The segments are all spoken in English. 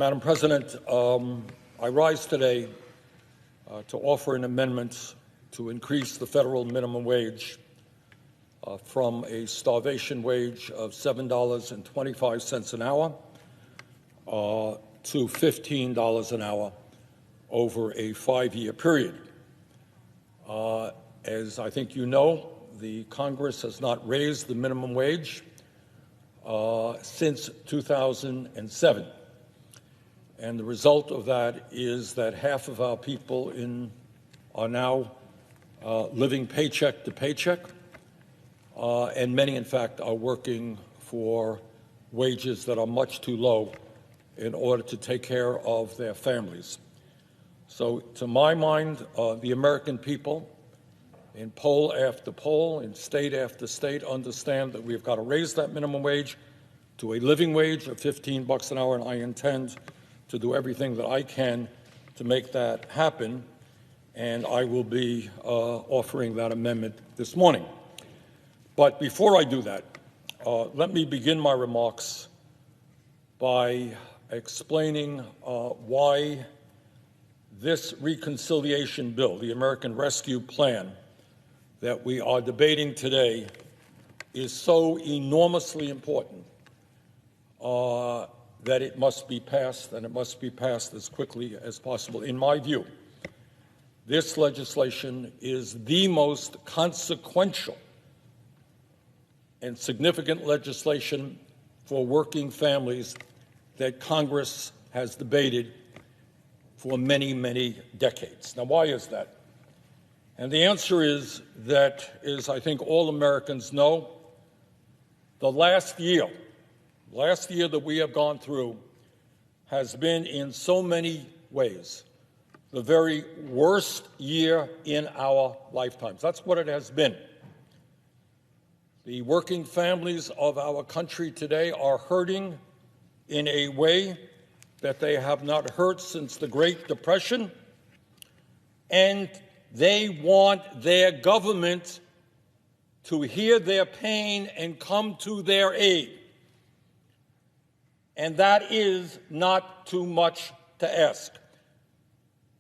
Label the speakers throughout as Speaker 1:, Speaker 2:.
Speaker 1: Madam President, I rise today to offer an amendment to increase the federal minimum wage from a starvation wage of $7.25 an hour to $15 an hour over a 5-year period. As I think you know, the Congress has not raised the minimum wage since 2007. And the result of that is that half of our people are now living paycheck to paycheck, and many, in fact, are working for wages that are much too low in order to take care of their families. So, to my mind, the American people, in poll after poll, in state after state, understand that we've got to raise that minimum wage to a living wage of $15 an hour, and I intend to do everything that I can to make that happen, and I will be offering that amendment this morning. But before I do that, let me begin my remarks by explaining why this reconciliation bill, the American Rescue Plan, that we are debating today is so enormously important that it must be passed, and it must be passed as quickly as possible. In my view, this legislation is the most consequential and significant legislation for working families that Congress has debated for many, many decades. Now, why is that? And the answer is that, as I think all Americans know, the last year that we have gone through has been in so many ways the very worst year in our lifetimes. That's what it has been. The working families of our country today are hurting in a way that they have not hurt since the Great Depression, and they want their government to hear their pain and come to their aid. And that is not too much to ask.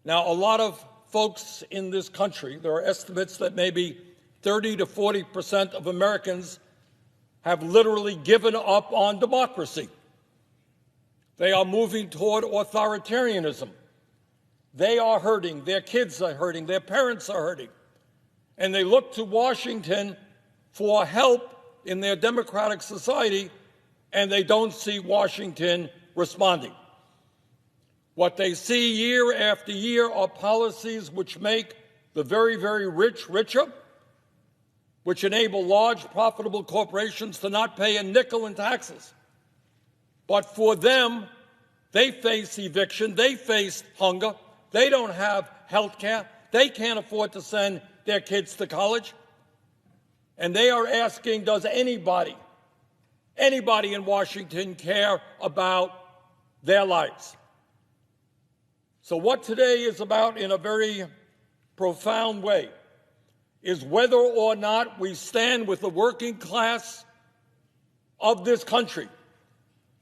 Speaker 1: Now, a lot of folks in this country, there are estimates that maybe 30 to 40% of Americans have literally given up on democracy. They are moving toward authoritarianism. They are hurting, their kids are hurting, their parents are hurting. And they look to Washington for help in their democratic society, and they don't see Washington responding. What they see year after year are policies which make the very, very rich richer, which enable large, profitable corporations to not pay a nickel in taxes. But for them, they face eviction, they face hunger, they don't have health care, they can't afford to send their kids to college. And they are asking, does anybody in Washington care about their lives? So what today is about, in a very profound way, is whether or not we stand with the working class of this country,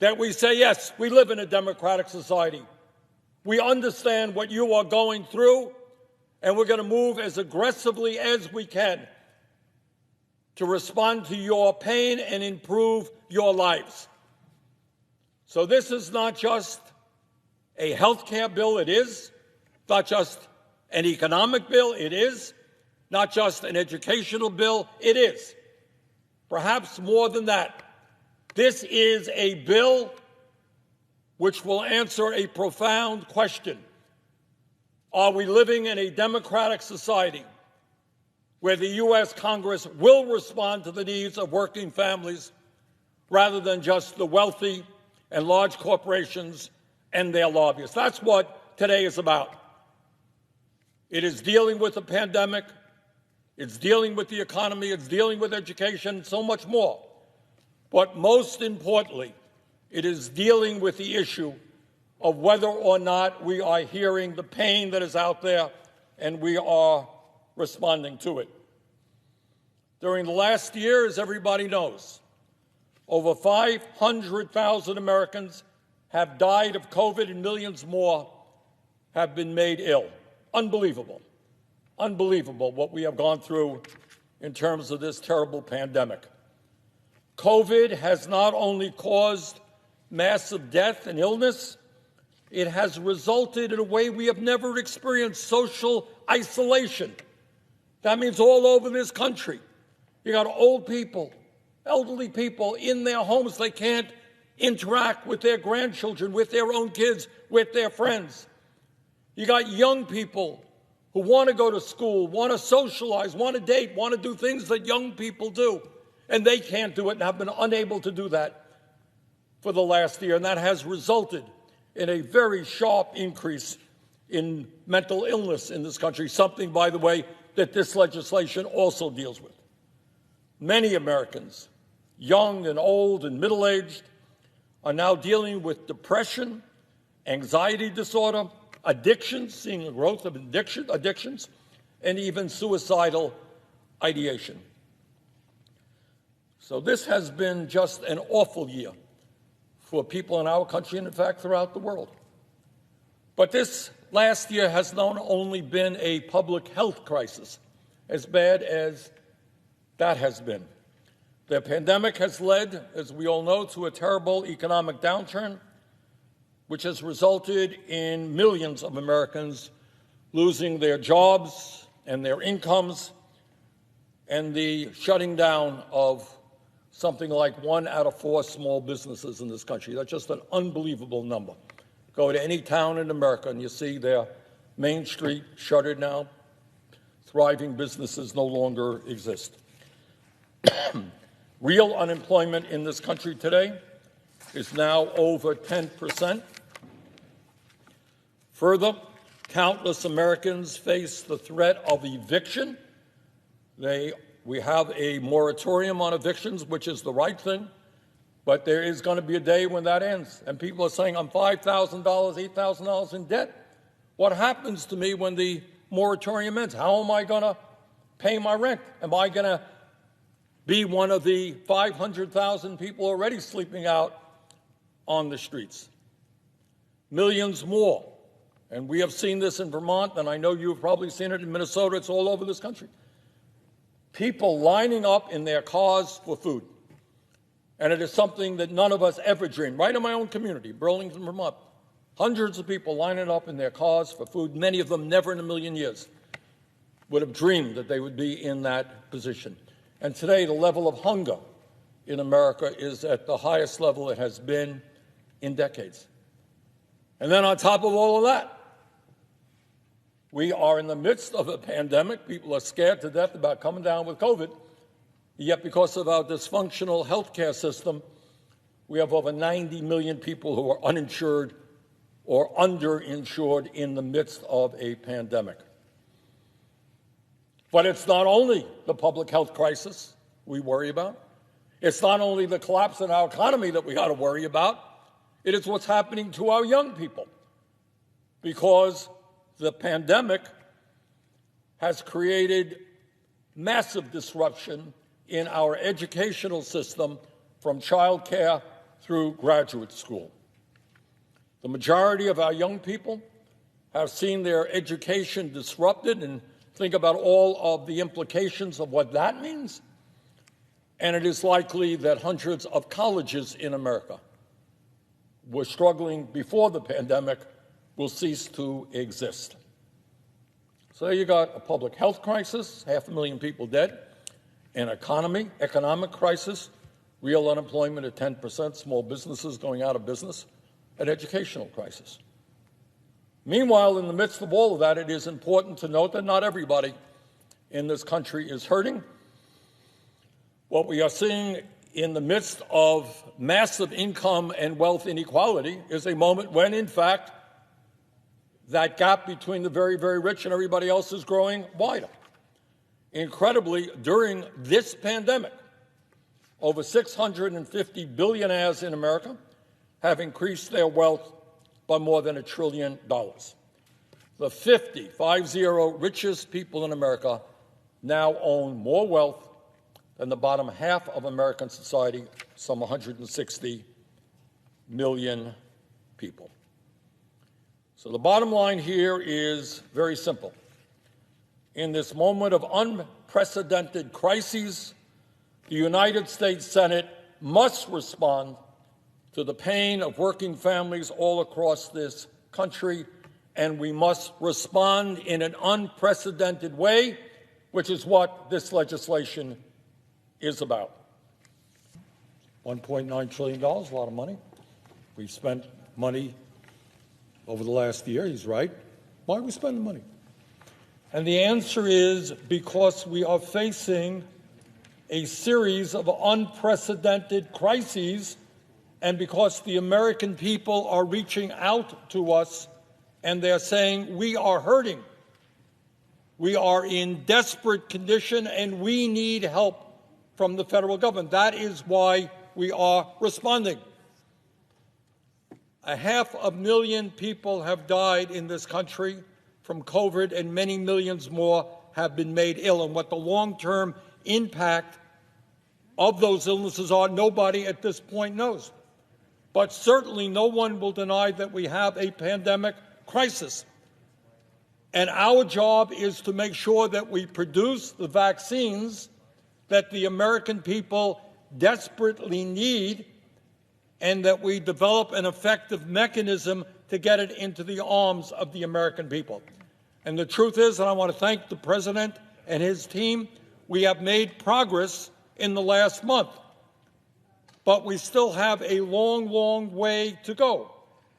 Speaker 1: that we say, yes, we live in a democratic society. We understand what you are going through, and we're going to move as aggressively as we can to respond to your pain and improve your lives. So this is not just a health care bill, it is. Not just an economic bill, it is. Not just an educational bill, it is. Perhaps more than that. This is a bill which will answer a profound question. Are we living in a democratic society where the U.S. Congress will respond to the needs of working families rather than just the wealthy and large corporations and their lobbyists? That's what today is about. It is dealing with the pandemic. It's dealing with the economy. It's dealing with education, so much more. But most importantly, it is dealing with the issue of whether or not we are hearing the pain that is out there and we are responding to it. During the last year, as everybody knows, over 500,000 Americans have died of COVID and millions more have been made ill. Unbelievable. Unbelievable what we have gone through in terms of this terrible pandemic. COVID has not only caused massive death and illness, it has resulted in a way we have never experienced: social isolation. That means all over this country, you got old people, elderly people in their homes. They can't interact with their grandchildren, with their own kids, with their friends. You got young people who want to go to school, want to socialize, want to date, want to do things that young people do, and they can't do it and have been unable to do that for the last year. And that has resulted in a very sharp increase in mental illness in this country, something, by the way, that this legislation also deals with. Many Americans, young and old and middle-aged, are now dealing with depression, anxiety disorder, addictions, seeing a growth of addictions, and even suicidal ideation. So this has been just an awful year for people in our country and, in fact, throughout the world. But this last year has not only been a public health crisis, as bad as that has been. The pandemic has led, as we all know, to a terrible economic downturn, which has resulted in millions of Americans losing their jobs and their incomes, and the shutting down of something like 1 out of 4 small businesses in this country. That's just an unbelievable number. Go to any town in America and you see their main street shuttered now. Thriving businesses no longer exist. Real unemployment in this country today is now over 10%. Further, countless Americans face the threat of eviction. We have a moratorium on evictions, which is the right thing, but there is going to be a day when that ends. And people are saying, I'm $5,000, $8,000 in debt. What happens to me when the moratorium ends? How am I going to pay my rent? Am I going to be one of the 500,000 people already sleeping out on the streets? Millions more. And we have seen this in Vermont, and I know you've probably seen it in Minnesota. It's all over this country. People lining up in their cars for food. And it is something that none of us ever dreamed. Right in my own community, Burlington, Vermont, hundreds of people lining up in their cars for food. Many of them never in a million years would have dreamed that they would be in that position. And today, the level of hunger in America is at the highest level it has been in decades. And then on top of all of that, we are in the midst of a pandemic. People are scared to death about coming down with COVID. Yet because of our dysfunctional healthcare system, we have over 90 million people who are uninsured or underinsured in the midst of a pandemic. But it's not only the public health crisis we worry about. It's not only the collapse in our economy that we got to worry about. It is what's happening to our young people, because the pandemic has created massive disruption in our educational system from child care through graduate school. The majority of our young people have seen their education disrupted, and think about all of the implications of what that means. And it is likely that hundreds of colleges in America were struggling before the pandemic will cease to exist. So you got a public health crisis, 500,000 people dead, an economic crisis, real unemployment at 10%, small businesses going out of business, an educational crisis. Meanwhile, in the midst of all of that, it is important to note that not everybody in this country is hurting. What we are seeing in the midst of massive income and wealth inequality is a moment when, in fact, that gap between the very, very rich and everybody else is growing wider. Incredibly, during this pandemic, over 650 billionaires in America have increased their wealth by more than $1 trillion. The 50 richest people in America now own more wealth than the bottom half of American society, some 160 million people. So the bottom line here is very simple. In this moment of unprecedented crises, the United States Senate must respond to the pain of working families all across this country, and we must respond in an unprecedented way, which is what this legislation is about. $1.9 trillion, a lot of money. We've spent money over the last year, he's right. Why are we spending money? And the answer is because we are facing a series of unprecedented crises, and because the American people are reaching out to us and they're saying, we are hurting. We are in desperate condition and we need help from the federal government. That is why we are responding. 500,000 people have died in this country from COVID, and many millions more have been made ill. And what the long-term impact of those illnesses are, nobody at this point knows. But certainly no one will deny that we have a pandemic crisis. And our job is to make sure that we produce the vaccines that the American people desperately need, and that we develop an effective mechanism to get it into the arms of the American people. And the truth is, and I want to thank the President and his team, we have made progress in the last month. But we still have a long, long way to go.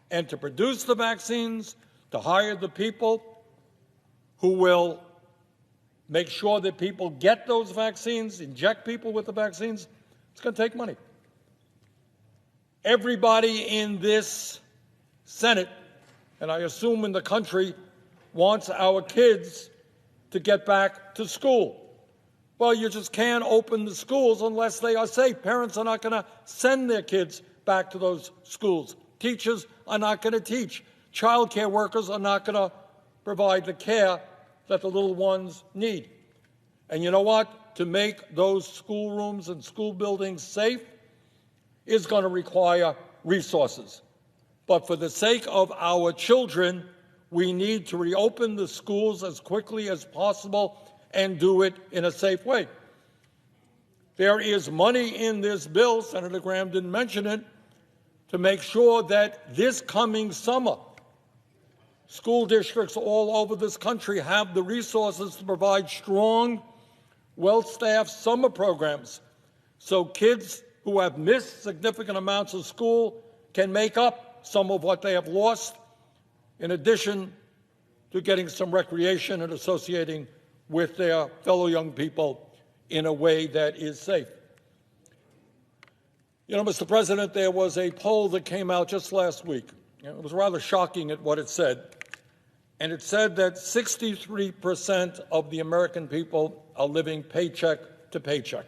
Speaker 1: And to produce the vaccines, to hire the people who will make sure that people get those vaccines, inject people with the vaccines, it's going to take money. Everybody in this Senate, and I assume in the country, wants our kids to get back to school. Well, you just can't open the schools unless they are safe. Parents are not going to send their kids back to those schools. Teachers are not going to teach. Child care workers are not going to provide the care that the little ones need. And you know what? To make those schoolrooms and school buildings safe is going to require resources. But for the sake of our children, we need to reopen the schools as quickly as possible and do it in a safe way. There is money in this bill, Senator Graham didn't mention it, to make sure that this coming summer, school districts all over this country have the resources to provide strong, well-staffed summer programs so kids who have missed significant amounts of school can make up some of what they have lost, in addition to getting some recreation and associating with their fellow young people in a way that is safe. You know, Mr. President, there was a poll that came out just last week. It was rather shocking at what it said. And it said that 63% of the American people are living paycheck to paycheck.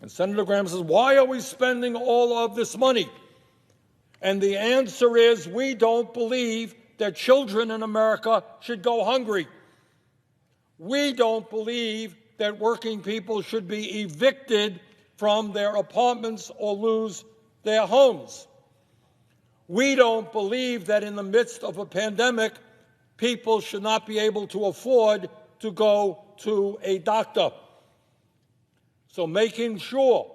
Speaker 1: And Senator Graham says, why are we spending all of this money? And the answer is, we don't believe that children in America should go hungry. We don't believe that working people should be evicted from their apartments or lose their homes. We don't believe that in the midst of a pandemic, people should not be able to afford to go to a doctor. So making sure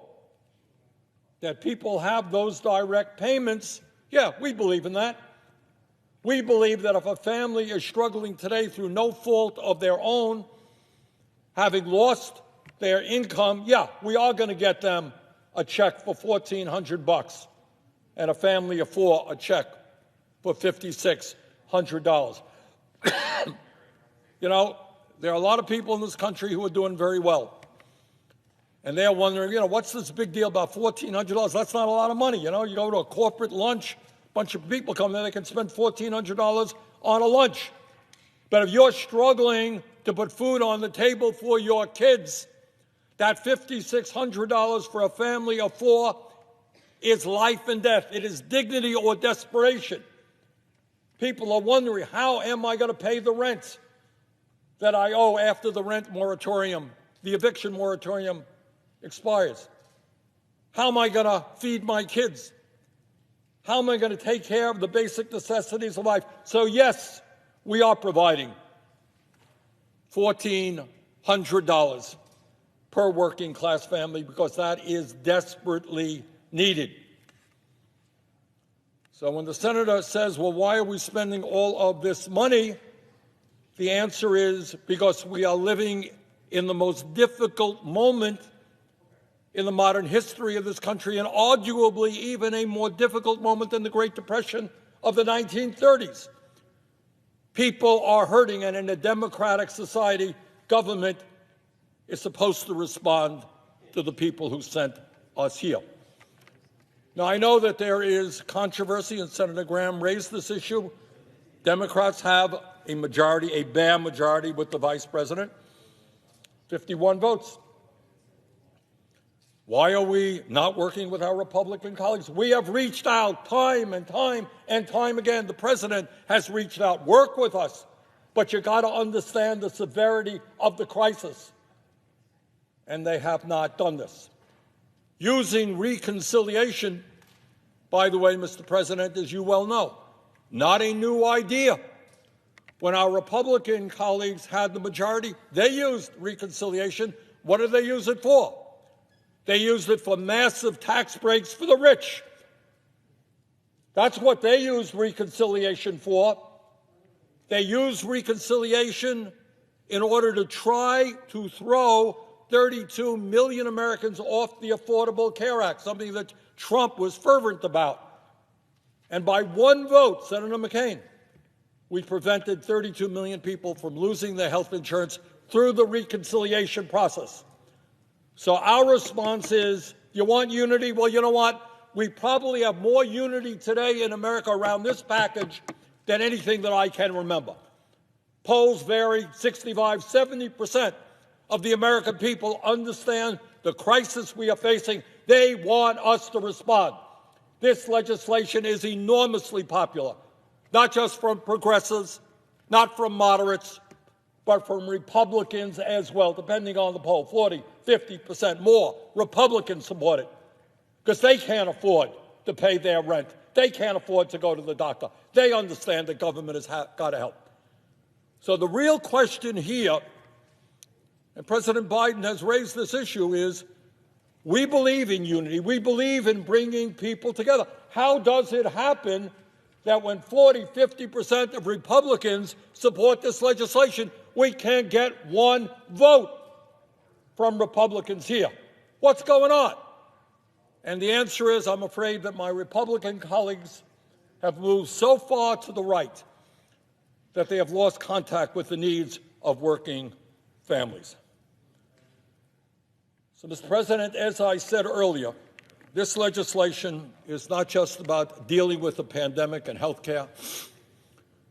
Speaker 1: that people have those direct payments, yeah, we believe in that. We believe that if a family is struggling today through no fault of their own, having lost their income, yeah, we are going to get them a check for $1,400 and a family of four a check for $5,600. You know, there are a lot of people in this country who are doing very well. And they're wondering, you know, what's this big deal about $1,400? That's not a lot of money. You know, you go to a corporate lunch, a bunch of people come there, they can spend $1,400 on a lunch. But if you're struggling to put food on the table for your kids, that $5,600 for a family of four is life and death. It is dignity or desperation. People are wondering, how am I going to pay the rent that I owe after the rent moratorium, the eviction moratorium expires? How am I going to feed my kids? How am I going to take care of the basic necessities of life? So yes, we are providing $1,400 per working class family because that is desperately needed. So when the senator says, well, why are we spending all of this money? The answer is because we are living in the most difficult moment in the modern history of this country, and arguably even a more difficult moment than the Great Depression of the 1930s. People are hurting, and in a democratic society, government is supposed to respond to the people who sent us here. Now, I know that there is controversy, and Senator Graham raised this issue. Democrats have a majority, a bare majority with the vice president, 51 votes. Why are we not working with our Republican colleagues? We have reached out time and time and time again. The president has reached out. Work with us. But you got to understand the severity of the crisis. And they have not done this. Using reconciliation, by the way, Mr. President, as you well know, not a new idea. When our Republican colleagues had the majority, they used reconciliation. What did they use it for? They used it for massive tax breaks for the rich. That's what they used reconciliation for. They used reconciliation in order to try to throw 32 million Americans off the Affordable Care Act, something that Trump was fervent about. And by one vote, Senator McCain, we prevented 32 million people from losing their health insurance through the reconciliation process. So our response is, you want unity? Well, you know what? We probably have more unity today in America around this package than anything that I can remember. Polls vary, 65, 70% of the American people understand the crisis we are facing. They want us to respond. This legislation is enormously popular, not just from progressives, not from moderates, but from Republicans as well, depending on the poll, 40, 50% more Republicans support it because they can't afford to pay their rent. They can't afford to go to the doctor. They understand that government has got to help. So the real question here, and President Biden has raised this issue, is we believe in unity. We believe in bringing people together. How does it happen that when 40, 50% of Republicans support this legislation, we can't get one vote from Republicans here? What's going on? And the answer is, I'm afraid that my Republican colleagues have moved so far to the right that they have lost contact with the needs of working families. So, Mr. President, as I said earlier, this legislation is not just about dealing with the pandemic and health care.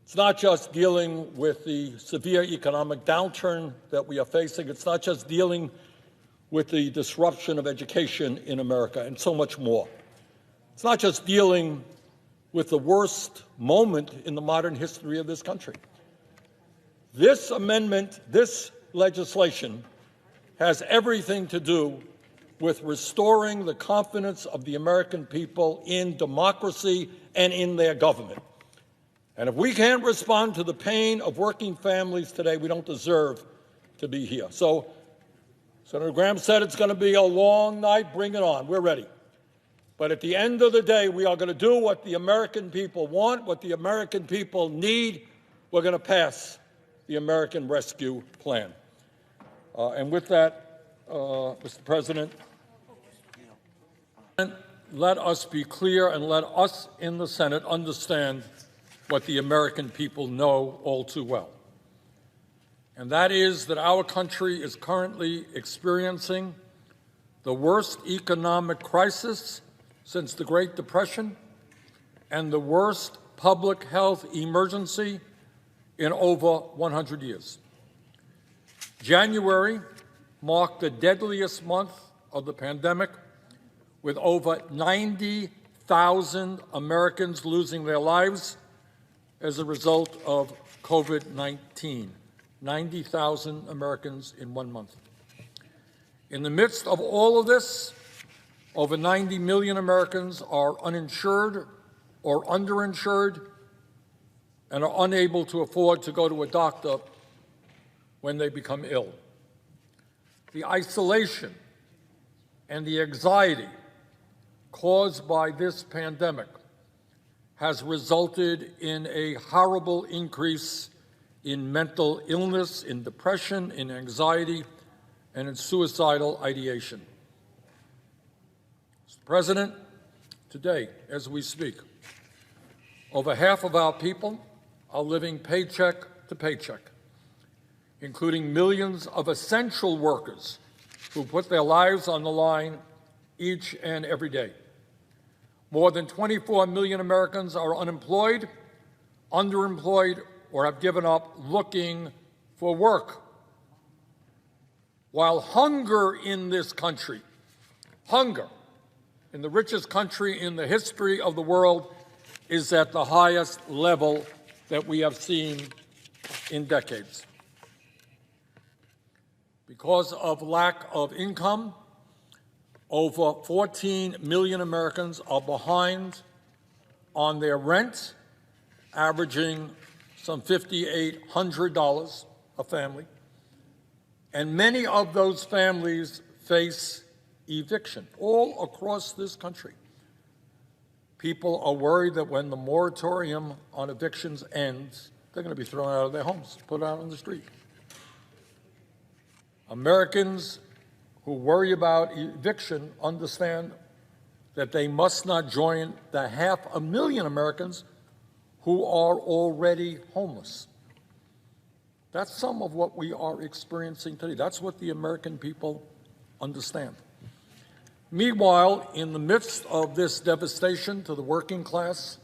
Speaker 1: It's not just dealing with the severe economic downturn that we are facing. It's not just dealing with the disruption of education in America and so much more. It's not just dealing with the worst moment in the modern history of this country. This amendment, this legislation, has everything to do with restoring the confidence of the American people in democracy and in their government. And if we can't respond to the pain of working families today, we don't deserve to be here. So Senator Graham said it's going to be a long night. Bring it on. We're ready. But at the end of the day, we are going to do what the American people want, what the American people need. We're going to pass the American Rescue Plan. And with that, Mr. President, let us be clear and let us in the Senate understand what the American people know all too well. And that is that our country is currently experiencing the worst economic crisis since the Great Depression and the worst public health emergency in over 100 years. January marked the deadliest month of the pandemic, with over 90,000 Americans losing their lives as a result of COVID-19. 90,000 Americans in 1 month. In the midst of all of this, over 90 million Americans are uninsured or underinsured and are unable to afford to go to a doctor when they become ill. The isolation and the anxiety caused by this pandemic has resulted in a horrible increase in mental illness, in depression, in anxiety, and in suicidal ideation. Mr. President, today, as we speak, over half of our people are living paycheck to paycheck, including millions of essential workers who put their lives on the line each and every day. More than 24 million Americans are unemployed, underemployed, or have given up looking for work. While hunger in this country, hunger in the richest country in the history of the world, is at the highest level that we have seen in decades. Because of lack of income, over 14 million Americans are behind on their rent, averaging some $5,800 a family, and many of those families face eviction all across this country. People are worried that when the moratorium on evictions ends, they're going to be thrown out of their homes, put out on the street. Americans who worry about eviction understand that they must not join the 500,000 Americans who are already homeless. That's some of what we are experiencing today. That's what the American people understand. Meanwhile, in the midst of this devastation to the working class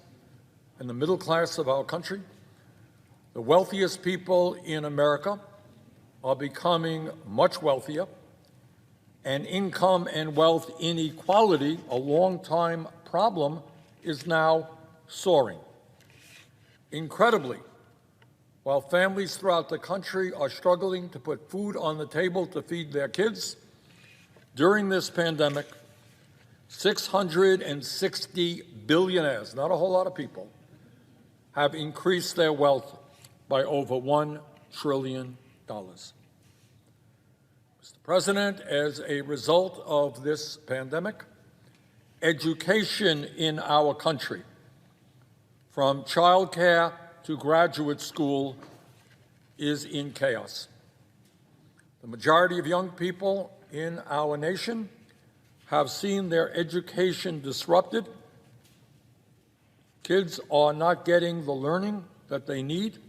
Speaker 1: and the middle class of our country, the wealthiest people in America are becoming much wealthier, and income and wealth inequality, a long-time problem, is now soaring. Incredibly, while families throughout the country are struggling to put food on the table to feed their kids, during this pandemic, 660 billionaires, not a whole lot of people, have increased their wealth by over $1 trillion. Mr. President, as a result of this pandemic, education in our country, from childcare to graduate school, is in chaos. The majority of young people in our nation have seen their education disrupted. Kids are not getting the learning that they need,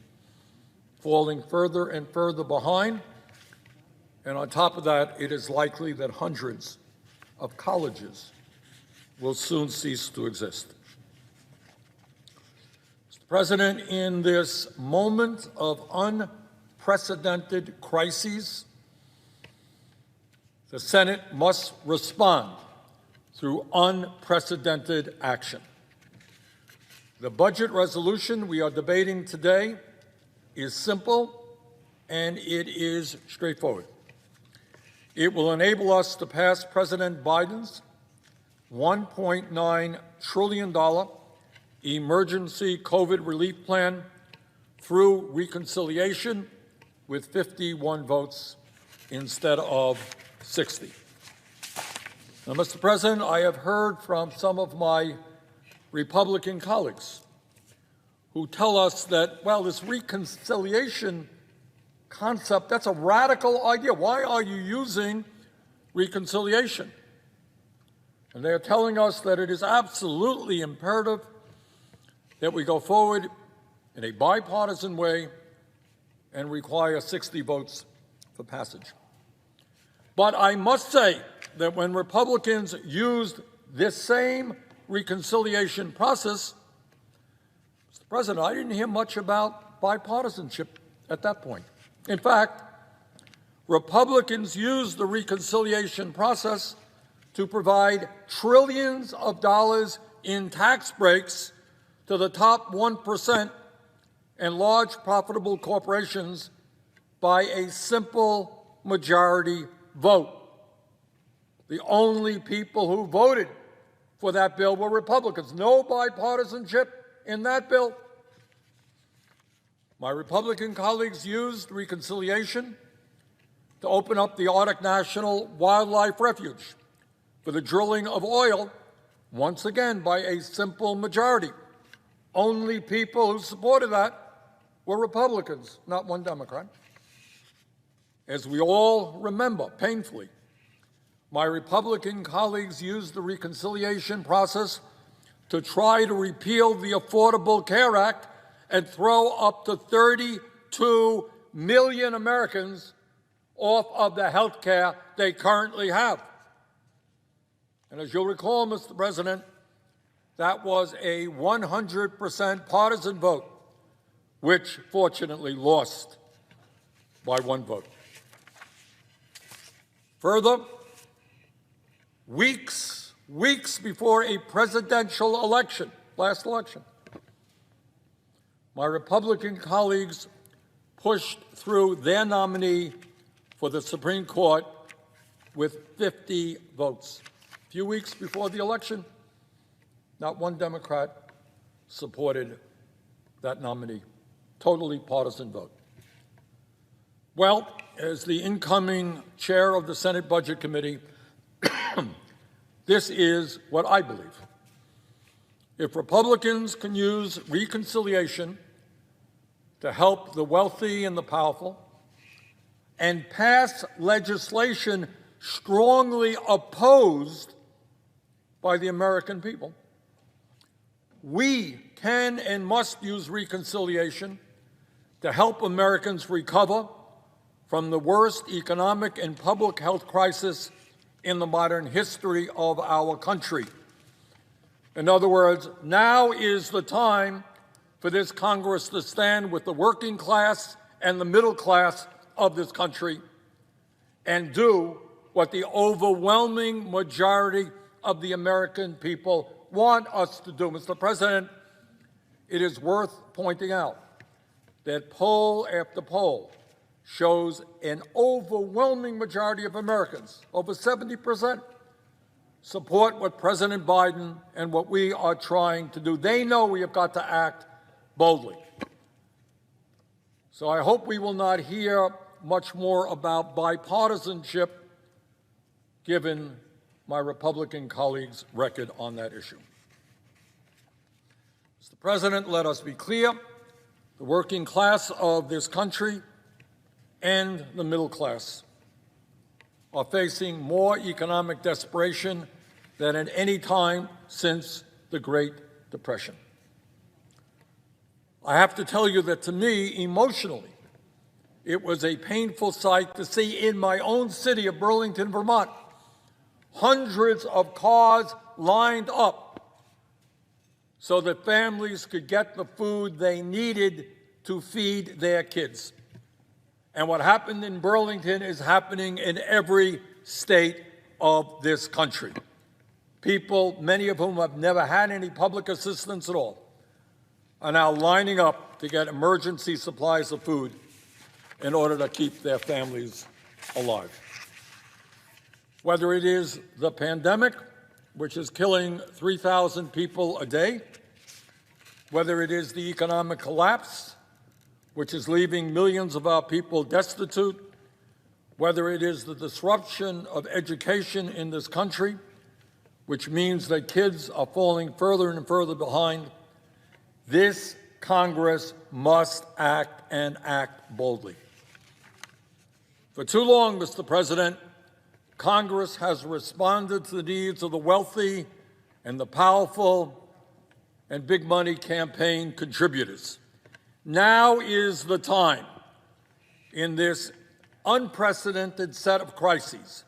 Speaker 1: falling further and further behind. And on top of that, it is likely that hundreds of colleges will soon cease to exist. Mr. President, in this moment of unprecedented crises, the Senate must respond through unprecedented action. The budget resolution we are debating today is simple and it is straightforward. It will enable us to pass President Biden's $1.9 trillion emergency COVID relief plan through reconciliation with 51 votes instead of 60. Now, Mr. President, I have heard from some of my Republican colleagues who tell us that, well, this reconciliation concept, that's a radical idea. Why are you using reconciliation? And they're telling us that it is absolutely imperative that we go forward in a bipartisan way and require 60 votes for passage. But I must say that when Republicans used this same reconciliation process, Mr. President, I didn't hear much about bipartisanship at that point. In fact, Republicans used the reconciliation process to provide trillions of dollars in tax breaks to the top 1% and large profitable corporations by a simple majority vote. The only people who voted for that bill were Republicans. No bipartisanship in that bill. My Republican colleagues used reconciliation to open up the Arctic National Wildlife Refuge for the drilling of oil, once again by a simple majority. Only people who supported that were Republicans, not one Democrat. As we all remember, painfully, my Republican colleagues used the reconciliation process to try to repeal the Affordable Care Act and throw up to 32 million Americans off of the health care they currently have. And as you'll recall, Mr. President, that was a 100% partisan vote, which fortunately lost by one vote. Further, weeks before a presidential election, last election, my Republican colleagues pushed through their nominee for the Supreme Court with 50 votes. A few weeks before the election, not one Democrat supported that nominee. Totally partisan vote. Well, as the incoming chair of the Senate Budget Committee, this is what I believe. If Republicans can use reconciliation to help the wealthy and the powerful and pass legislation strongly opposed by the American people, we can and must use reconciliation to help Americans recover from the worst economic and public health crisis in the modern history of our country. In other words, now is the time for this Congress to stand with the working class and the middle class of this country and do what the overwhelming majority of the American people want us to do. Mr. President, it is worth pointing out that poll after poll shows an overwhelming majority of Americans, over 70%, support what President Biden and what we are trying to do. They know we have got to act boldly. So I hope we will not hear much more about bipartisanship, given my Republican colleagues' record on that issue. Mr. President, let us be clear. The working class of this country and the middle class are facing more economic desperation than at any time since the Great Depression. I have to tell you that to me, emotionally, it was a painful sight to see in my own city of Burlington, Vermont, hundreds of cars lined up so that families could get the food they needed to feed their kids. And what happened in Burlington is happening in every state of this country. People, many of whom have never had any public assistance at all, are now lining up to get emergency supplies of food in order to keep their families alive. Whether it is the pandemic, which is killing 3,000 people a day, whether it is the economic collapse, which is leaving millions of our people destitute, whether it is the disruption of education in this country, which means that kids are falling further and further behind, this Congress must act and act boldly. For too long, Mr. President, Congress has responded to the needs of the wealthy and the powerful and big money campaign contributors. Now is the time, in this unprecedented set of crises,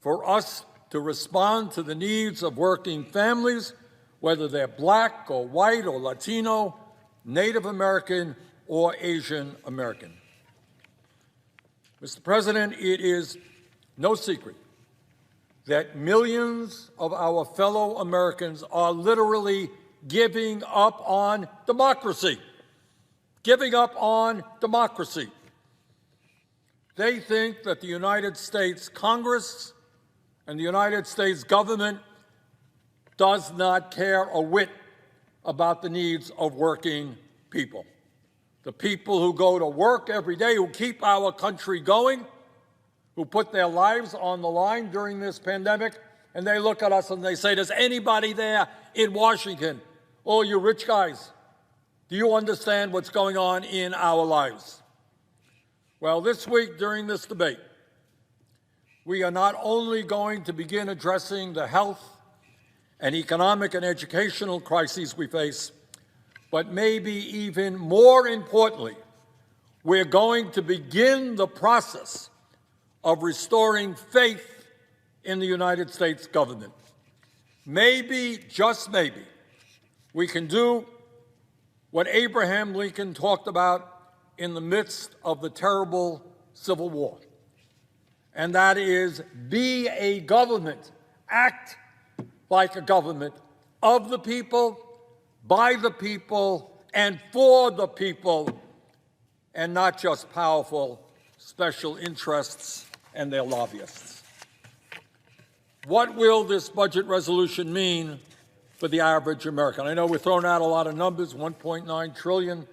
Speaker 1: for us to respond to the needs of working families, whether they're Black or white or Latino, Native American or Asian American. Mr. President, it is no secret that millions of our fellow Americans are literally giving up on democracy. Giving up on democracy. They think that the United States Congress and the United States government does not care a whit about the needs of working people. The people who go to work every day, who keep our country going, who put their lives on the line during this pandemic, and they look at us and they say, does anybody there in Washington, oh, you rich guys, do you understand what's going on in our lives? Well, this week during this debate, we are not only going to begin addressing the health and economic and educational crises we face, but maybe even more importantly, we're going to begin the process of restoring faith in the United States government. Maybe, just maybe, we can do what Abraham Lincoln talked about in the midst of the terrible Civil War, and that is be a government, act like a government of the people, by the people, and for the people, and not just powerful special interests and their lobbyists. What will this budget resolution mean for the average American? I know we're throwing out a lot of numbers, 1.9 trillion,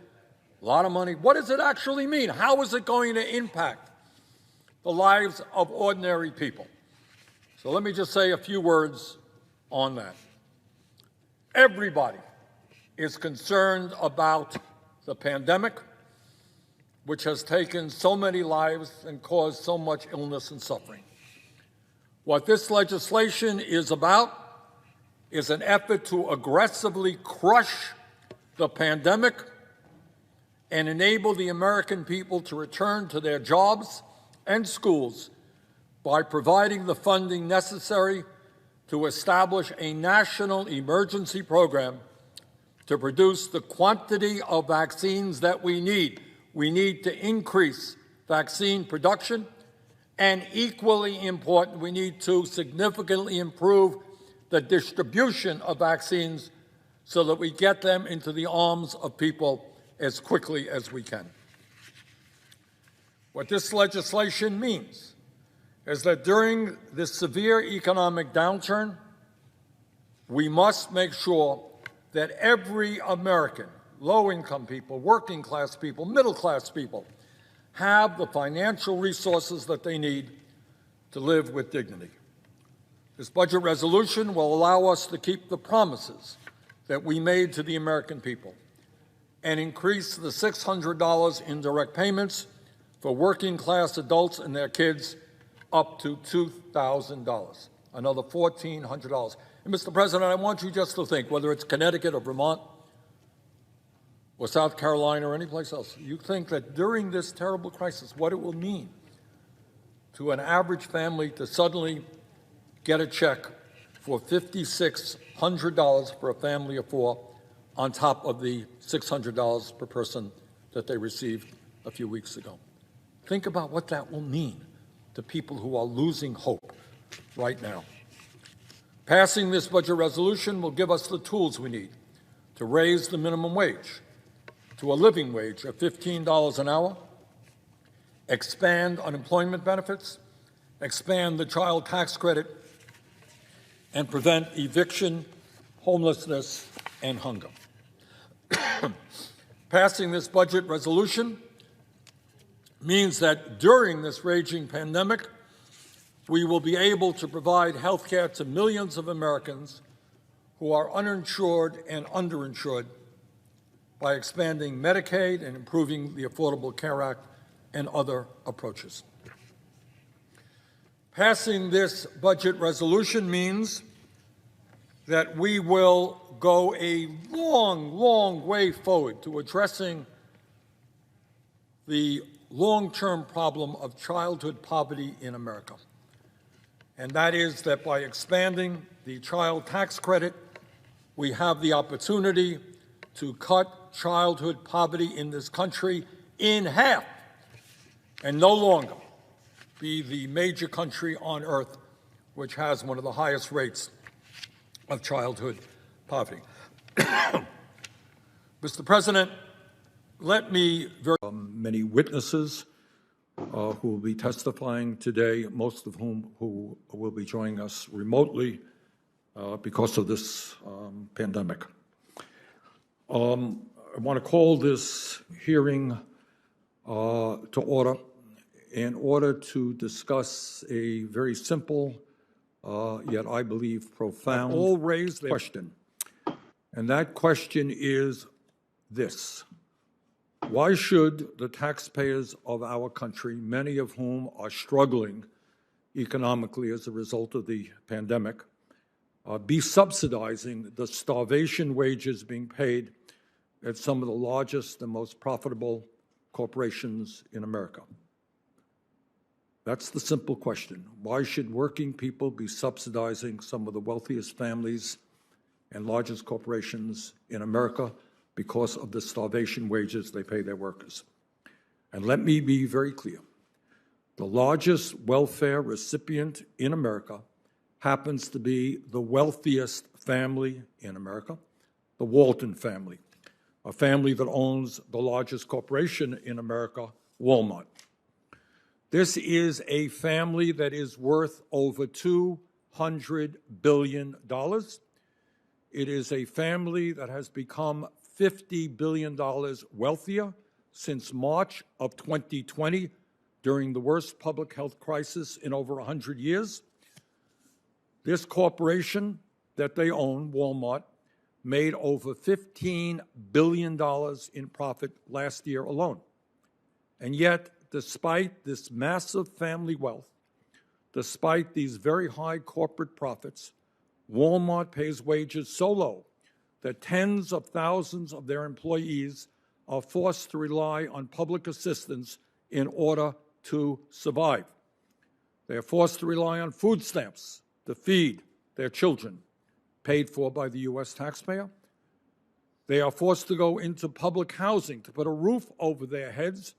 Speaker 1: a lot of money. What does it actually mean? How is it going to impact the lives of ordinary people? So let me just say a few words on that. Everybody is concerned about the pandemic, which has taken so many lives and caused so much illness and suffering. What this legislation is about is an effort to aggressively crush the pandemic and enable the American people to return to their jobs and schools by providing the funding necessary to establish a national emergency program to produce the quantity of vaccines that we need. We need to increase vaccine production, and equally important, we need to significantly improve the distribution of vaccines so that we get them into the arms of people as quickly as we can. What this legislation means is that during this severe economic downturn, we must make sure that every American, low-income people, working-class people, middle-class people, have the financial resources that they need to live with dignity. This budget resolution will allow us to keep the promises that we made to the American people and increase the $600 in direct payments for working-class adults and their kids up to $2,000, another $1,400. And Mr. President, I want you just to think, whether it's Connecticut or Vermont or South Carolina or any place else, you think that during this terrible crisis, what it will mean to an average family to suddenly get a check for $5,600 for a family of four on top of the $600 per person that they received a few weeks ago. Think about what that will mean to people who are losing hope right now. Passing this budget resolution will give us the tools we need to raise the minimum wage to a living wage of $15 an hour, expand unemployment benefits, expand the child tax credit, and prevent eviction, homelessness, and hunger. Passing this budget resolution means that during this raging pandemic, we will be able to provide health care to millions of Americans who are uninsured and underinsured by expanding Medicaid and improving the Affordable Care Act and other approaches. Passing this budget resolution means that we will go a long, long way forward to addressing the long-term problem of childhood poverty in America. And that is that by expanding the child tax credit, we have the opportunity to cut childhood poverty in this country in half and no longer be the major country on earth which has one of the highest rates of childhood poverty. Mr. President, let me many witnesses who will be testifying today, most of whom who will be joining us remotely because of this pandemic. I want to call this hearing to order in order to discuss a very simple, yet I believe profound question. And that question is this: why should the taxpayers of our country, many of whom are struggling economically as a result of the pandemic, be subsidizing the starvation wages being paid at some of the largest and most profitable corporations in America? That's the simple question. Why should working people be subsidizing some of the wealthiest families and largest corporations in America because of the starvation wages they pay their workers? And let me be very clear. The largest welfare recipient in America happens to be the wealthiest family in America, the Walton family, a family that owns the largest corporation in America, Walmart. This is a family that is worth over $200 billion. It is a family that has become $50 billion wealthier since March of 2020, during the worst public health crisis in over 100 years. This corporation that they own, Walmart, made over $15 billion in profit last year alone. And yet, despite this massive family wealth, despite these very high corporate profits, Walmart pays wages so low that tens of thousands of their employees are forced to rely on public assistance in order to survive. They are forced to rely on food stamps to feed their children, paid for by the U.S. taxpayer. They are forced to go into public housing to put a roof over their heads,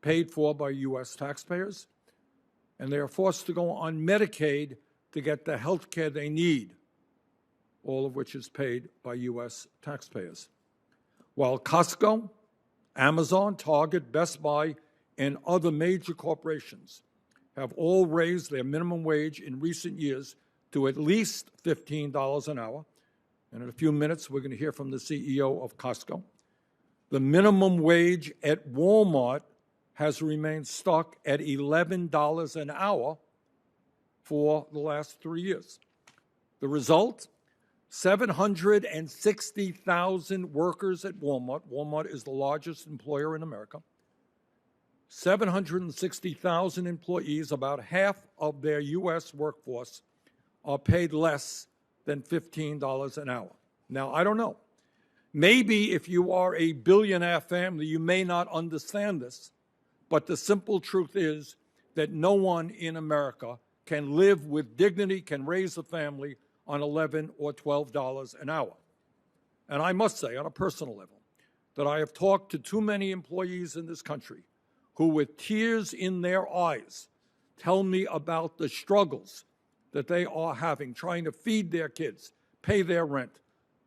Speaker 1: paid for by U.S. taxpayers. And they are forced to go on Medicaid to get the health care they need, all of which is paid by U.S. taxpayers. While Costco, Amazon, Target, Best Buy, and other major corporations have all raised their minimum wage in recent years to at least $15 an hour, and in a few minutes we're going to hear from the CEO of Costco, the minimum wage at Walmart has remained stuck at $11 an hour for the last 3 years. The result? 760,000 workers at Walmart. Walmart is the largest employer in America. 760,000 employees, about half of their U.S. workforce, are paid less than $15 an hour. Now, I don't know. Maybe if you are a billionaire family, you may not understand this, but the simple truth is that no one in America can live with dignity, can raise a family on $11 or $12 an hour. And I must say, on a personal level, that I have talked to too many employees in this country who, with tears in their eyes, tell me about the struggles that they are having trying to feed their kids, pay their rent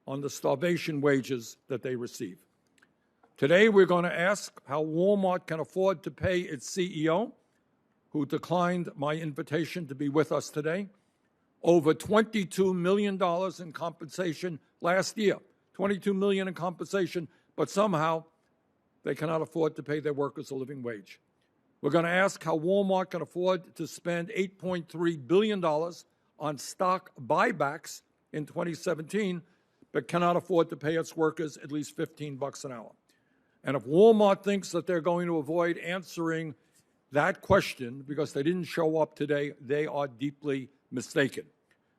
Speaker 1: on the starvation wages that they receive. Today, we're going to ask how Walmart can afford to pay its CEO, who declined my invitation to be with us today, over $22 million in compensation last year. $22 million in compensation, but somehow they cannot afford to pay their workers a living wage. We're going to ask how Walmart can afford to spend $8.3 billion on stock buybacks in 2017, but cannot afford to pay its workers at least $15 an hour. And if Walmart thinks that they're going to avoid answering that question because they didn't show up today, they are deeply mistaken.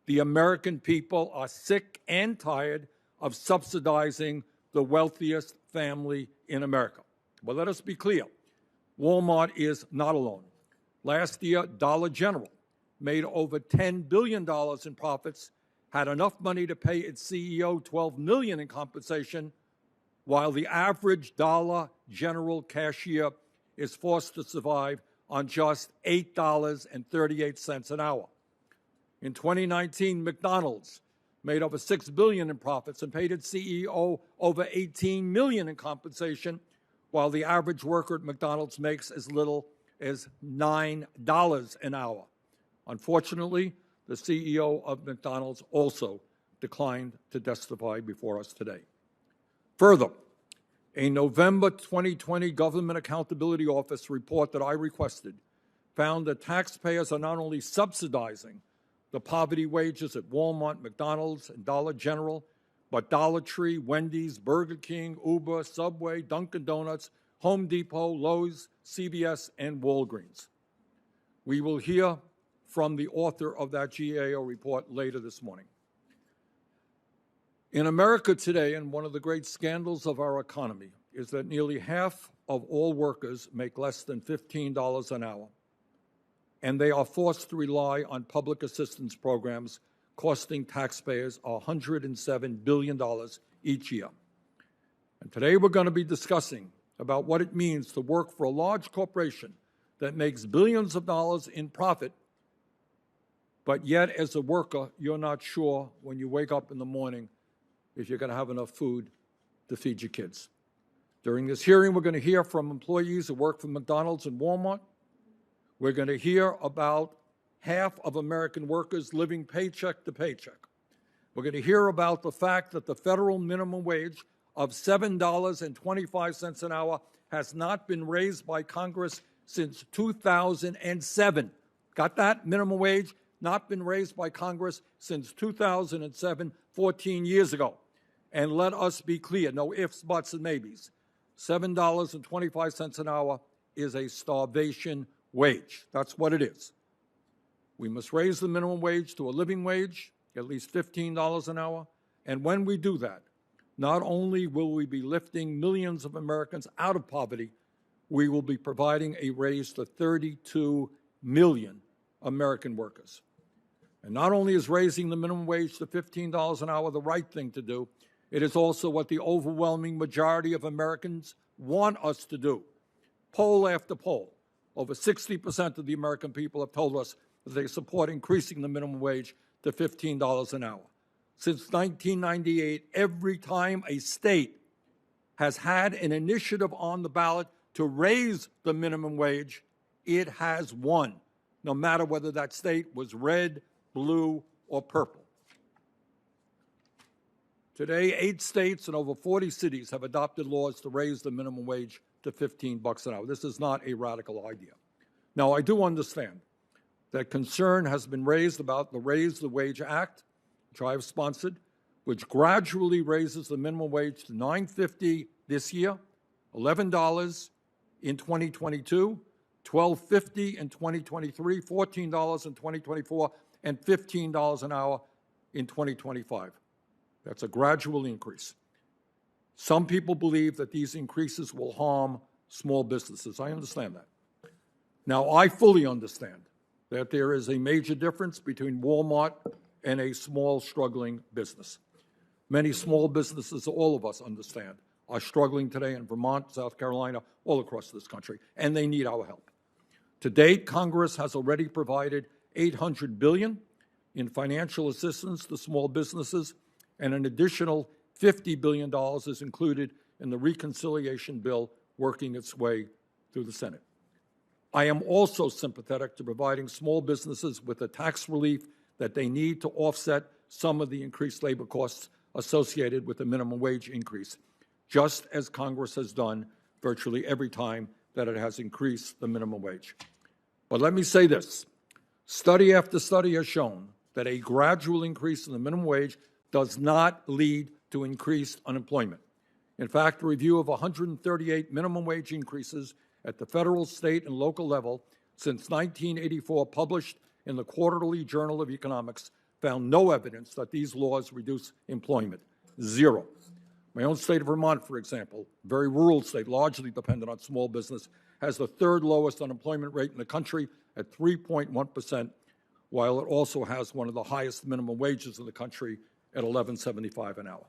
Speaker 1: The American people are sick and tired of subsidizing the wealthiest family in America. But let us be clear. Walmart is not alone. Last year, Dollar General made over $10 billion in profits, had enough money to pay its CEO $12 million in compensation, while the average Dollar General cashier is forced to survive on just $8.38 an hour. In 2019, McDonald's made over $6 billion in profits and paid its CEO over $18 million in compensation, while the average worker at McDonald's makes as little as $9 an hour. Unfortunately, the CEO of McDonald's, also declined to testify before us today. Further, a November 2020 Government Accountability Office report that I requested found that taxpayers are not only subsidizing the poverty wages at Walmart, McDonald's, and Dollar General, but Dollar Tree, Wendy's, Burger King, Uber, Subway, Dunkin' Donuts, Home Depot, Lowe's, CVS, and Walgreens. We will hear from the author of that GAO report later this morning. In America today, and one of the great scandals of our economy, is that nearly half of all workers make less than $15 an hour, and they are forced to rely on public assistance programs costing taxpayers $107 billion each year. And today we're going to be discussing about what it means to work for a large corporation that makes billions of dollars in profit, but yet as a worker, you're not sure when you wake up in the morning if you're going to have enough food to feed your kids. During this hearing, we're going to hear from employees who work for McDonald's and Walmart. We're going to hear about half of American workers living paycheck to paycheck. We're going to hear about the fact that the federal minimum wage of $7.25 an hour has not been raised by Congress since 2007. Got that? Minimum wage not been raised by Congress since 2007, 14 years ago. And let us be clear, no ifs, buts, and maybes. $7.25 an hour is a starvation wage. That's what it is. We must raise the minimum wage to a living wage, at least $15 an hour. And when we do that, not only will we be lifting millions of Americans out of poverty, we will be providing a raise to 32 million American workers. And not only is raising the minimum wage to $15 an hour the right thing to do, it is also what the overwhelming majority of Americans want us to do. Poll after poll, over 60% of the American people have told us that they support increasing the minimum wage to $15 an hour. Since 1998, every time a state has had an initiative on the ballot to raise the minimum wage, it has won, no matter whether that state was red, blue, or purple. Today, 8 states and over 40 cities have adopted laws to raise the minimum wage to $15 an hour. This is not a radical idea. Now, I do understand that concern has been raised about the Raise the Wage Act, which I have sponsored, which gradually raises the minimum wage to $9.50 this year, $11 in 2022, $12.50 in 2023, $14 in 2024, and $15 an hour in 2025. That's a gradual increase. Some people believe that these increases will harm small businesses. I understand that. Now, I fully understand that there is a major difference between Walmart and a small, struggling business. Many small businesses, all of us understand, are struggling today in Vermont, South Carolina, all across this country, and they need our help. To date, Congress has already provided $800 billion in financial assistance to small businesses, and an additional $50 billion is included in the reconciliation bill working its way through the Senate. I am also sympathetic to providing small businesses with the tax relief that they need to offset some of the increased labor costs associated with the minimum wage increase, just as Congress has done virtually every time that it has increased the minimum wage. But let me say this. Study after study has shown that a gradual increase in the minimum wage does not lead to increased unemployment. In fact, a review of 138 minimum wage increases at the federal, state, and local level since 1984, published in the Quarterly Journal of Economics, found no evidence that these laws reduce employment. Zero. My own state of Vermont, for example, a very rural state, largely dependent on small business, has the third lowest unemployment rate in the country at 3.1%, while it also has one of the highest minimum wages in the country at $11.75 an hour.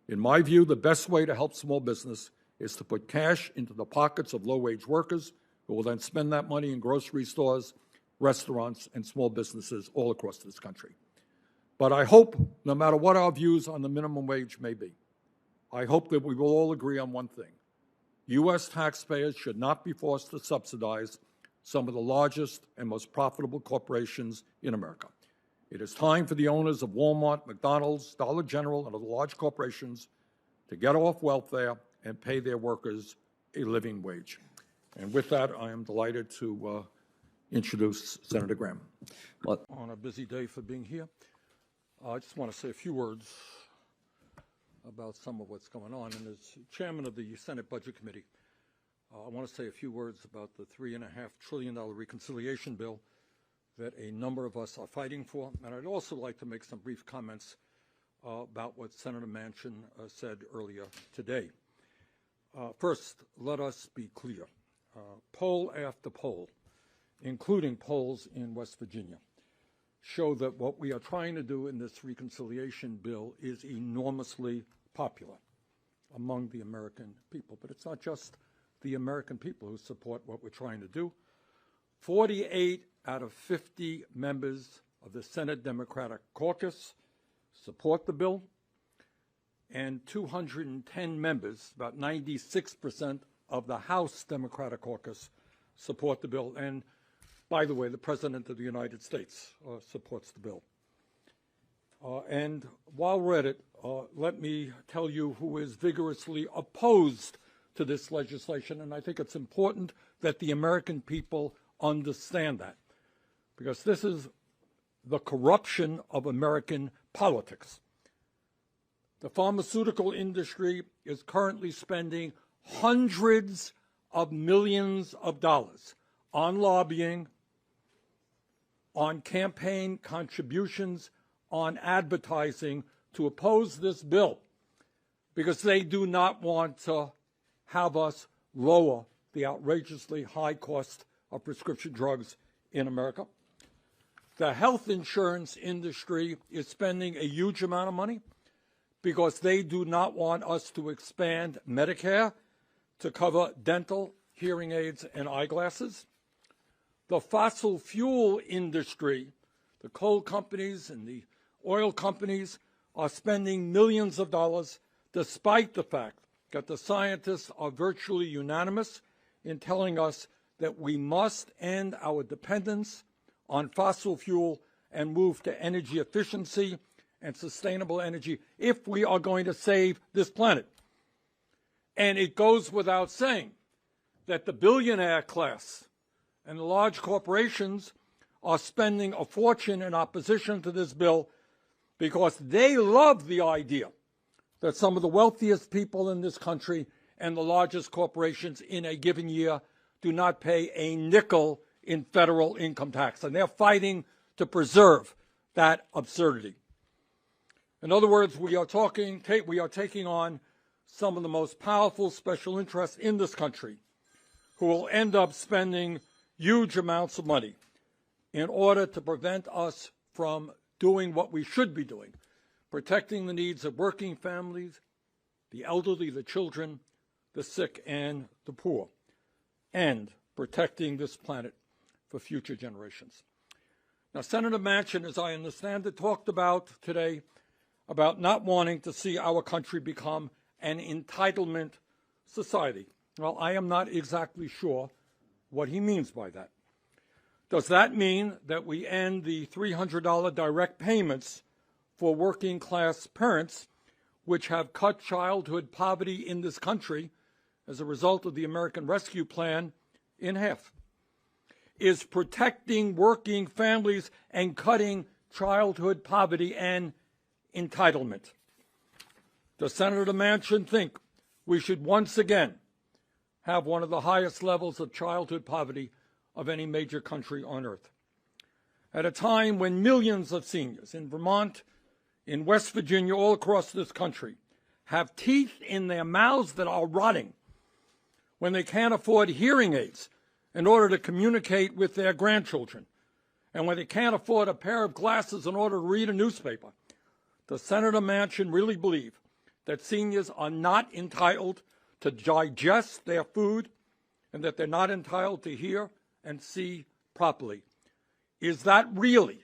Speaker 1: In my view, the best way to help small business is to put cash into the pockets of low-wage workers who will then spend that money in grocery stores, restaurants, and small businesses all across this country. But I hope, no matter what our views on the minimum wage may be, I hope that we will all agree on one thing. U.S. taxpayers should not be forced to subsidize some of the largest and most profitable corporations in America. It is time for the owners of Walmart, McDonald's, Dollar General, and other large corporations to get off welfare and pay their workers a living wage. And with that, I am delighted to introduce Senator Graham. Well, on a busy day for being here, I just want to say a few words about some of what's going on. And as chairman of the Senate Budget Committee, I want to say a few words about the $3.5 trillion reconciliation bill that a number of us are fighting for. And I'd also like to make some brief comments about what Senator Manchin said earlier today. First, let us be clear. Poll after poll, including polls in West Virginia, show that what we are trying to do in this reconciliation bill is enormously popular among the American people. But it's not just the American people who support what we're trying to do. 48 out of 50 members of the Senate Democratic Caucus support the bill, and 210 members, about 96% of the House Democratic Caucus, support the bill. And by the way, the President of the United States supports the bill. And while we're at it, let me tell you who is vigorously opposed to this legislation, and I think it's important that the American people understand that, because this is the corruption of American politics. The pharmaceutical industry is currently spending hundreds of millions of dollars on lobbying, on campaign contributions, on advertising to oppose this bill, because they do not want to have us lower the outrageously high cost of prescription drugs in America. The health insurance industry is spending a huge amount of money because they do not want us to expand Medicare to cover dental, hearing aids, and eyeglasses. The fossil fuel industry, the coal companies and the oil companies, are spending millions of dollars despite the fact that the scientists are virtually unanimous in telling us that we must end our dependence on fossil fuel and move to energy efficiency and sustainable energy if we are going to save this planet. And it goes without saying that the billionaire class and the large corporations are spending a fortune in opposition to this bill because they love the idea that some of the wealthiest people in this country and the largest corporations in a given year do not pay a nickel in federal income tax. And they're fighting to preserve that absurdity. In other words, we are taking on some of the most powerful special interests in this country who will end up spending huge amounts of money in order to prevent us from doing what we should be doing, protecting the needs of working families, the elderly, the children, the sick, and the poor, and protecting this planet for future generations. Now, Senator Manchin, as I understand it, talked about today about not wanting to see our country become an entitlement society. Well, I am not exactly sure what he means by that. Does that mean that we end the $300 direct payments for working class parents, which have cut childhood poverty in this country as a result of the American Rescue Plan in half? Is protecting working families and cutting childhood poverty an entitlement? Does Senator Manchin think we should once again have one of the highest levels of childhood poverty of any major country on earth? At a time when millions of seniors in Vermont, in West Virginia, all across this country, have teeth in their mouths that are rotting, when they can't afford hearing aids in order to communicate with their grandchildren, and when they can't afford a pair of glasses in order to read a newspaper, does Senator Manchin really believe that seniors are not entitled to digest their food and that they're not entitled to hear and see properly? Is that really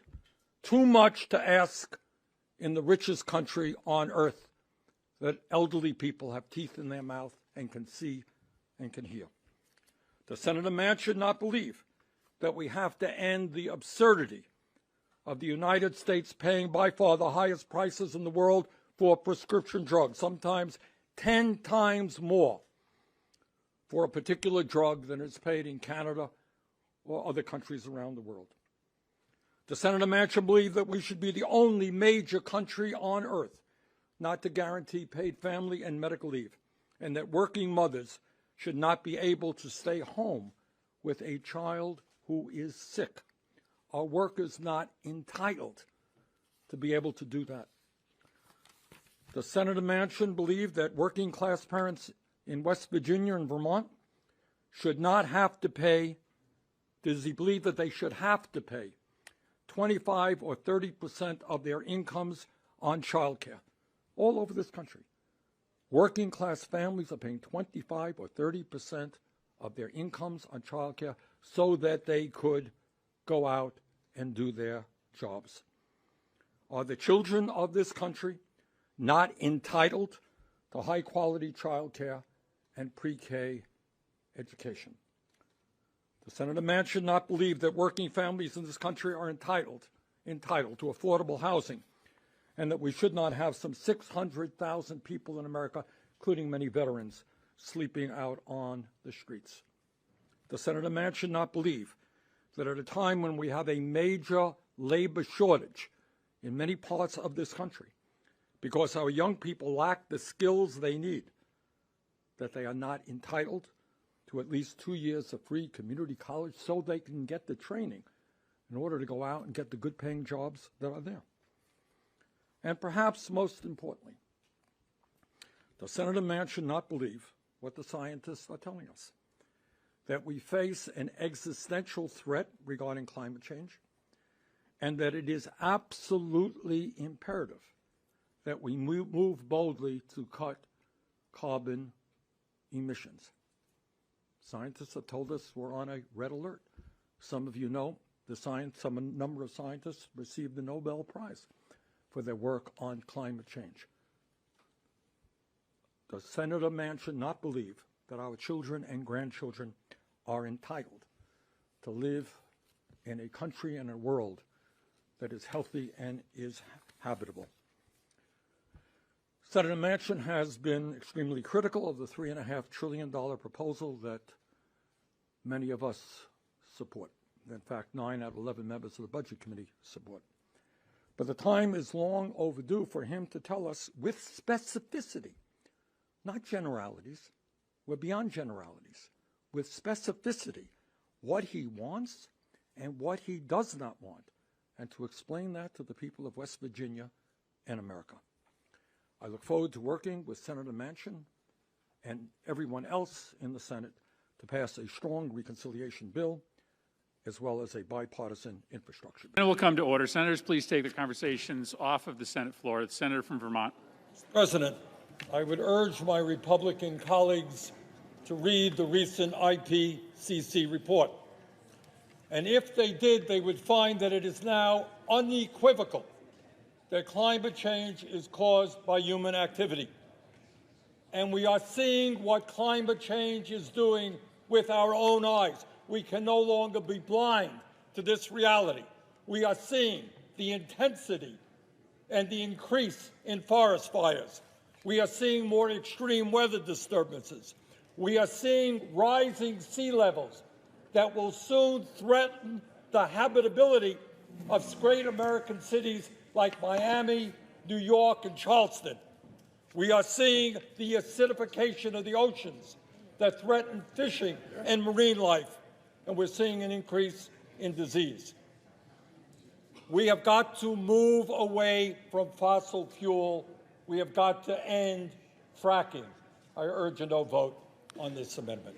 Speaker 1: too much to ask in the richest country on earth, that elderly people have teeth in their mouth and can see and can hear? Does Senator Manchin not believe that we have to end the absurdity of the United States paying by far the highest prices in the world for prescription drugs, sometimes 10 times more for a particular drug than is paid in Canada or other countries around the world. Does Senator Manchin believe that we should be the only major country on earth not to guarantee paid family and medical leave, and that working mothers should not be able to stay home with a child who is sick? Are workers not entitled to be able to do that? Does Senator Manchin believe that working class parents in West Virginia and Vermont should not have to pay? Does he believe that they should have to pay 25 or 30% of their incomes on child care? All over this country, working class families are paying 25 or 30% of their incomes on child care so that they could go out and do their jobs. Are the children of this country not entitled to high-quality child care and pre-K education? Does Senator Manchin not believe that working families in this country are entitled to affordable housing, and that we should not have some 600,000 people in America, including many veterans, sleeping out on the streets? Does Senator Manchin not believe that at a time when we have a major labor shortage in many parts of this country, because our young people lack the skills they need, that they are not entitled to at least 2 years of free community college so they can get the training in order to go out and get the good-paying jobs that are there? And perhaps most importantly, does Senator Manchin not believe what the scientists are telling us, that we face an existential threat regarding climate change, and that it is absolutely imperative that we move boldly to cut carbon emissions? Scientists have told us we're on a red alert. Some of you know a number of scientists received the Nobel Prize for their work on climate change. Does Senator Manchin not believe that our children and grandchildren are entitled to live in a country and a world that is healthy and is habitable? Senator Manchin has been extremely critical of the $3.5 trillion proposal that many of us support. In fact, 9 out of 11 members of the Budget Committee support. But the time is long overdue for him to tell us with specificity, not generalities, we're beyond generalities, with specificity, what he wants and what he does not want, and to explain that to the people of West Virginia and America. I look forward to working with Senator Manchin and everyone else in the Senate to pass a strong reconciliation bill, as well as a bipartisan infrastructure bill.
Speaker 2: And we'll come to order. Senators, please take the conversations off of the Senate floor. The senator from Vermont.
Speaker 1: Mr. President, I would urge my Republican colleagues to read the recent IPCC report. And if they did, they would find that it is now unequivocal that climate change is caused by human activity. And we are seeing what climate change is doing with our own eyes. We can no longer be blind to this reality. We are seeing the intensity and the increase in forest fires. We are seeing more extreme weather disturbances. We are seeing rising sea levels that will soon threaten the habitability of great American cities like Miami, New York, and Charleston. We are seeing the acidification of the oceans that threaten fishing and marine life. And we're seeing an increase in disease. We have got to move away from fossil fuel. We have got to end fracking. I urge a no vote on this amendment.